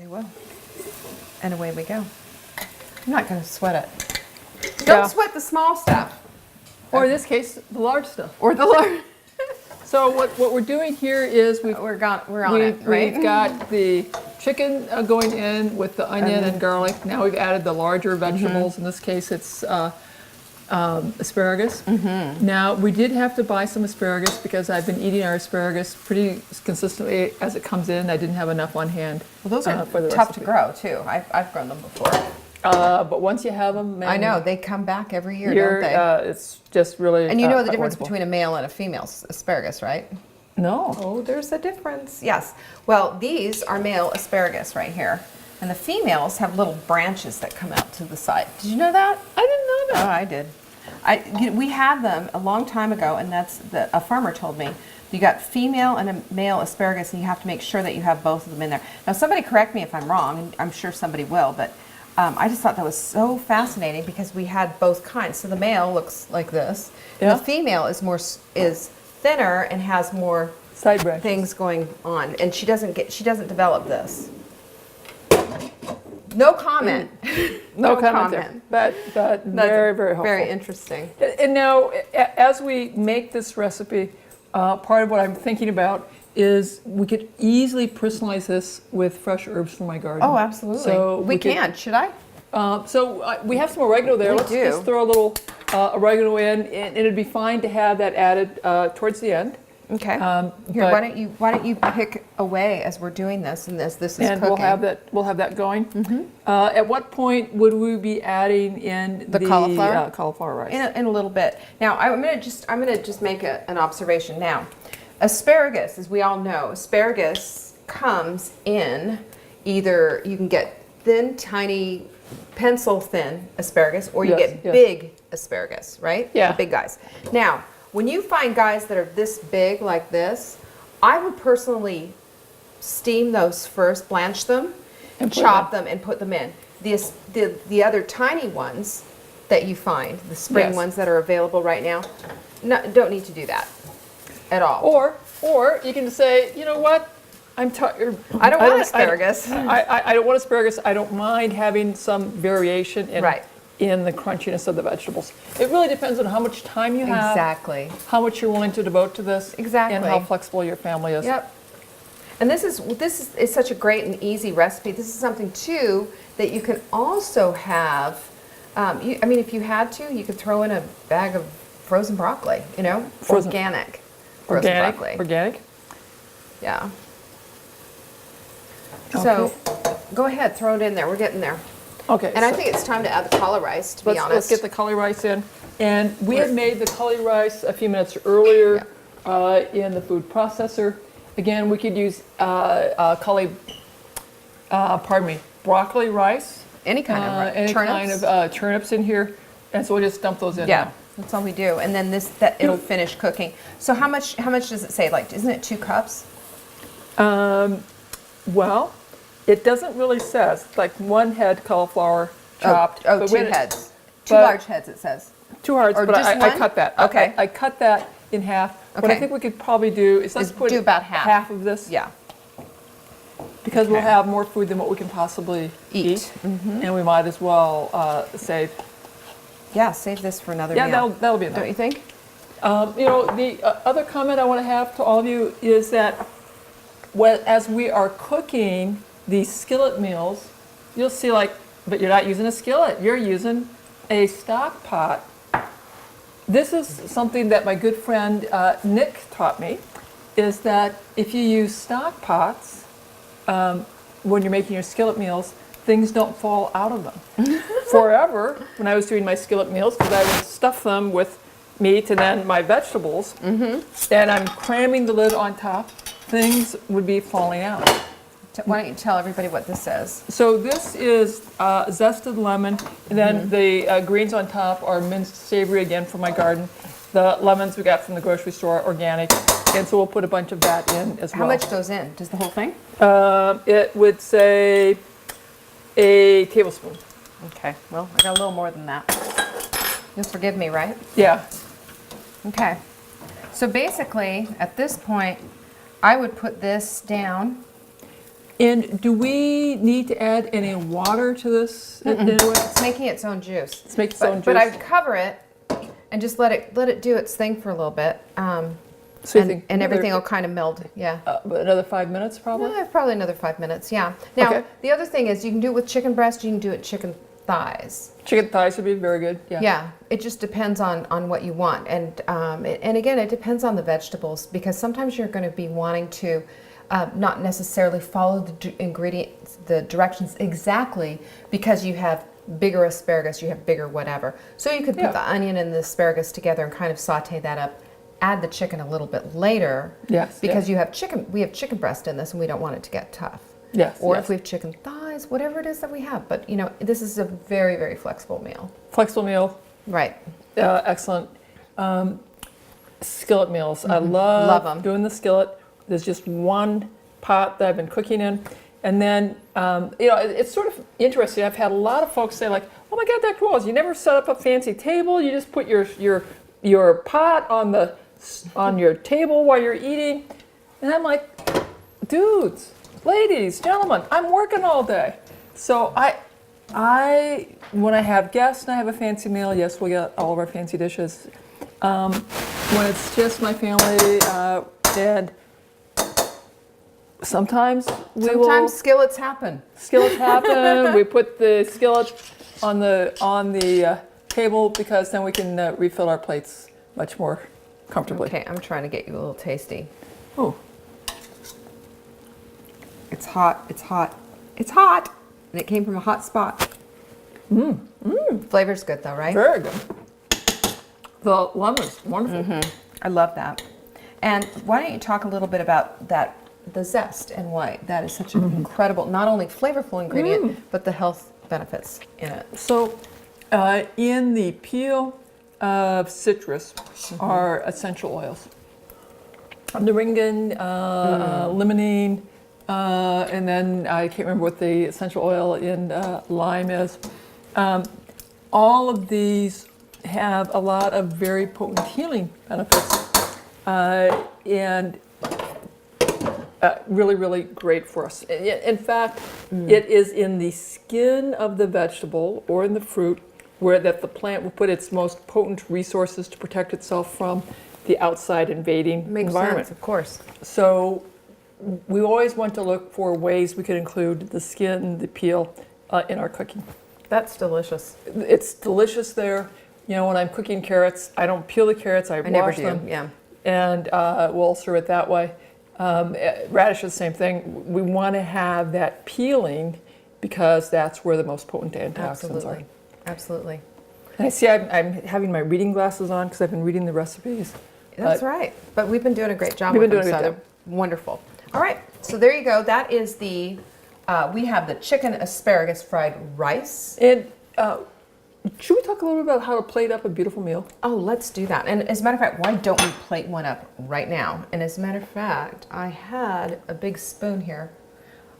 They will. And away we go. I'm not going to sweat it. Yeah. Don't sweat the small stuff. Or in this case, the large stuff. Or the large. So what we're doing here is we're on it, right? We've got the chicken going in with the onion and garlic. Now we've added the larger vegetables. In this case, it's asparagus. Now we did have to buy some asparagus because I've been eating our asparagus pretty consistently as it comes in. I didn't have enough on hand. Well, those are for the tough recipe. to grow too. I've grown them before. But once you have them, I know they come back every year, don't they? It's just really. And you know the difference wonderful. between a male and a female asparagus, right? No. Oh, there's a difference. Yes. Well, these are male asparagus right here. And the females have little branches that come out to the side. Did you know that? I didn't know that. Oh, I did. We had them a long time ago, and a farmer told me. You got female and a male asparagus, and you have to make sure that you have both of them in there. Now, somebody correct me if I'm wrong, and I'm sure somebody will, but I just thought that was so fascinating because we had both kinds. So the male looks like this. Yeah. And the female is thinner and has more Side branches. things going on, and she doesn't develop this. No comment. No comment there. But very, very helpful. Very interesting. And now, as we make this recipe, part of what I'm thinking about is we could easily personalize this with fresh herbs from my garden. Oh, absolutely. So we can. Should I? We have some oregano there. We Let's do. just throw a little oregano in, and it'd be fine to have that added towards the end. Okay. Here, why don't you pick away as we're doing this, and this is and cooking. we'll have that going. At what point would we be adding in The cauliflower? Cauliflower rice. In a little bit. Now I'm gonna just make an observation. Now, asparagus, as we all know, asparagus comes in either you can get thin, tiny, pencil thin asparagus, or you get big asparagus, right? Yeah. The big guys. Now, when you find guys that are this big like this, I would personally steam those first, blanch them, and chop them and put them in. The other tiny ones that you find, the spring ones that are available right now, don't need to do that at all. Or you can say, you know what? I'm tired. I don't want asparagus. I don't want asparagus. I don't mind having some variation in the crunchiness of the vegetables. It really depends on how much time you have. Exactly. How much you're willing to devote to this. Exactly. And how flexible your family is. Yep. And this is such a great and easy recipe. This is something too that you can also have. If you had to, you could throw in a bag of frozen broccoli. Organic frozen broccoli. Organic. Yeah. Okay. So, go ahead, throw it in there. We're getting there. Okay. And I think it's time to add the cauli rice, to be honest. Let's get the cauli rice in. And we had made the cauli rice a few minutes earlier in the food processor. Again, we could use broccoli rice. Any kind of rice. Any kind of turnips in here. And so we'll just dump those in now. That's all we do. And then it'll finish cooking. So how much does it say? Like, isn't it 2 cups? Well, it doesn't really says. Like 1 head cauliflower chopped. Oh, 2 heads. 2 large heads, it says. 2 hearts, or but just I cut that. Okay. I cut that in half. What I think we could probably do is let's put do about half of this. Yeah. Because we'll have more food than what we can possibly eat. And we might as well save. Yeah, save this for another meal. meal. Yeah, that'll be enough. Don't you think? The other comment I want to have to all of you is that as we are cooking these skillet meals, you'll see but you're not using a skillet, you're using a stock pot. This is something that my good friend Nick taught me, is that if you use stock pots when you're making your skillet meals, things don't fall out of them. Forever, when I was doing my skillet meals, because I would stuff them with meat and then my vegetables, and I'm cramming the lid on top, things would be falling out. Why don't you tell everybody what this says? So this is zested lemon, and then the greens on top are minced savory, again from my garden. The lemons we got from the grocery store, organic, and so we'll put a bunch of that in as well. How much goes in? Does the whole thing? It would say a tablespoon. Okay, well, I got a little more than that. You'll forgive me, right? Yeah. Okay. So basically, at this point, I would put this down And do we need to add any water to this? in any way? It's making its own juice. It's making its own juice. But I'd cover it and just let it do its thing for a little bit. So you think and another- everything will kind of meld. Yeah. Another 5 minutes, probably. Probably another 5 minutes. Yeah. Now Okay. the other thing is you can do it with chicken breast. You can do it chicken thighs. Chicken thighs would be very good. Yeah. Yeah, it just depends on what you want, and again, it depends on the vegetables, because sometimes you're going to be wanting to not necessarily follow the directions exactly, because you have bigger asparagus, you have bigger whatever. So you could put the onion and the asparagus together and kind of saute that up. Add the chicken a little bit later. Yes. Because we have chicken breast in this, and we don't want it to get tough. Yes. Or yes. if we have chicken thighs, whatever it is that we have. But this is a very, very flexible meal. Flexible meal. Right. Excellent. Skillet meals. I Love love 'em. doing the skillet. There's just one pot that I've been cooking in. And then, it's sort of interesting. I've had a lot of folks say, like, oh my God, Dr. Wahls, you never set up a fancy table. You just put your pot on your table while you're eating. And I'm like, dudes, ladies, gentlemen, I'm working all day. So when I have guests and I have a fancy meal, yes, we get all of our fancy dishes. When it's just my family, and sometimes skillets happen. Skillets happen. We put the skillet on the table, because then we can refill our plates much more comfortably. Okay, I'm trying to get you a little tasty. Oh, It's hot. It's hot. It's hot. And it came from a hot spot. Flavor's good though, right? very good. The lemon's wonderful. I love that. And why don't you talk a little bit about the zest, and why that is such an incredible, not only flavorful ingredient, but the health benefits in it. So, in the peel of citrus are essential oils. Naringan, limonene, and then I can't remember what the essential oil in lime is. All of these have a lot of very potent healing benefits, and really, really great for us. In fact, it is in the skin of the vegetable or in the fruit that the plant will put its most potent resources to protect itself from the outside invading Makes environment. sense, of course. So we always want to look for ways we could include the skin, the peel in our cooking. That's delicious. It's delicious there. When I'm cooking carrots, I don't peel the carrots, I never wash do, them. yeah. And we'll serve it that way. Radish is the same thing. We want to have that peeling, because that's where the most potent antioxidants are. Absolutely. And I see I'm having my reading glasses on because I've been reading the recipes. That's right. But we've been doing a great job We've with been them, doing a so great they're wonderful. All right, so there you go. That is we have the chicken asparagus fried rice. And should we talk a little bit about how to plate up a beautiful meal? Oh, let's do that. And as a matter of fact, why don't we plate one up right now? And as a matter of fact, I had a big spoon here.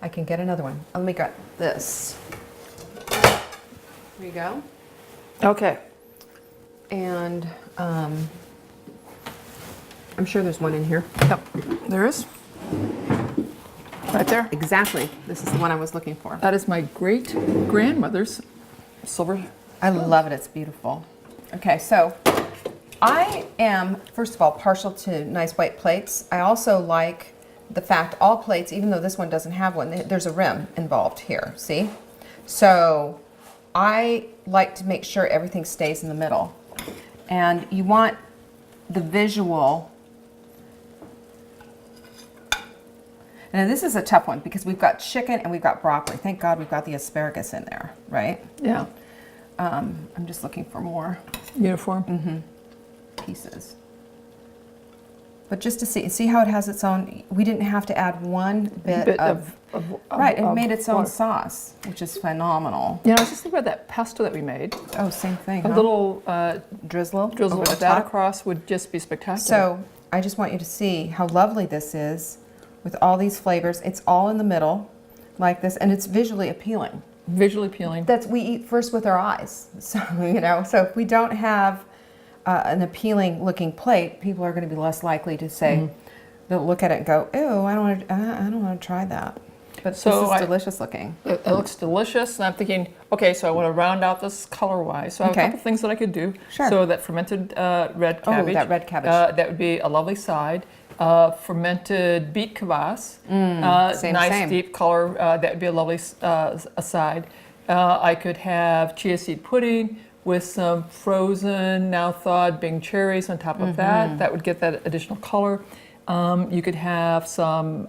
I can get another one. Let me get this. Here you go. Okay. And I'm sure there's one in here. Yep. There is. Right there. Exactly. This is the one I was looking for. That is my great grandmother's silver. I love it. It's beautiful. Okay, so I am, first of all, partial to nice white plates. I also like the fact all plates, even though this one doesn't have one, there's a rim involved here, see? So I like to make sure everything stays in the middle. And you want the visual. Now this is a tough one because we've got chicken and we've got broccoli. Thank God we've got the asparagus in there, right? Yeah. I'm just looking for more Uniform. pieces. But just to see how it has its own, we didn't have to add one bit of right, it made its own water. sauce, which is phenomenal. I was just thinking about that pesto that we made. Oh, same thing, A huh? little drizzle drizzle over of the that top. across would just be spectacular. So I just want you to see how lovely this is with all these flavors. It's all in the middle like this, and it's visually appealing. Visually appealing. We eat first with our eyes. So, so if we don't have an appealing looking plate, people are going to be less likely to say, they'll look at it and go, ew, I don't want to try that. But So this is delicious looking. It looks delicious, and I'm thinking, okay, so I want to round out this color-wise. So I have a Okay. couple things that I could do. Sure. So that fermented red Oh, cabbage. that red cabbage. That would be a lovely side. Fermented beet kvass. Same, nice same. deep color. That would be a lovely side. I could have chia seed pudding with some frozen, now thawed Bing cherries on top of that. That would get that additional color. You could have some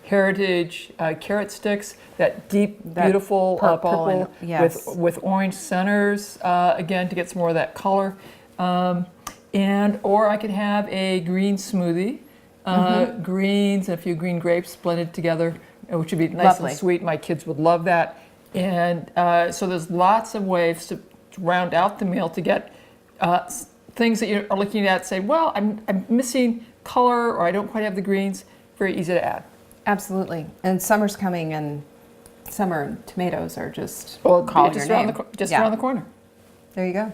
heritage carrot sticks, that deep, That beautiful purple purple and- yes. with orange centers, again, to get some more of that color. Or I could have a green smoothie, greens and a few green grapes blended together, which would be nice Lovely. and sweet. My kids would love that. And so there's lots of ways to round out the meal to get things that you're looking at, say, well, I'm missing color, or I don't quite have the greens. Very easy to add. Absolutely. And summer's coming, and summer tomatoes are just Well, calling just your around name. around the corner. There you go.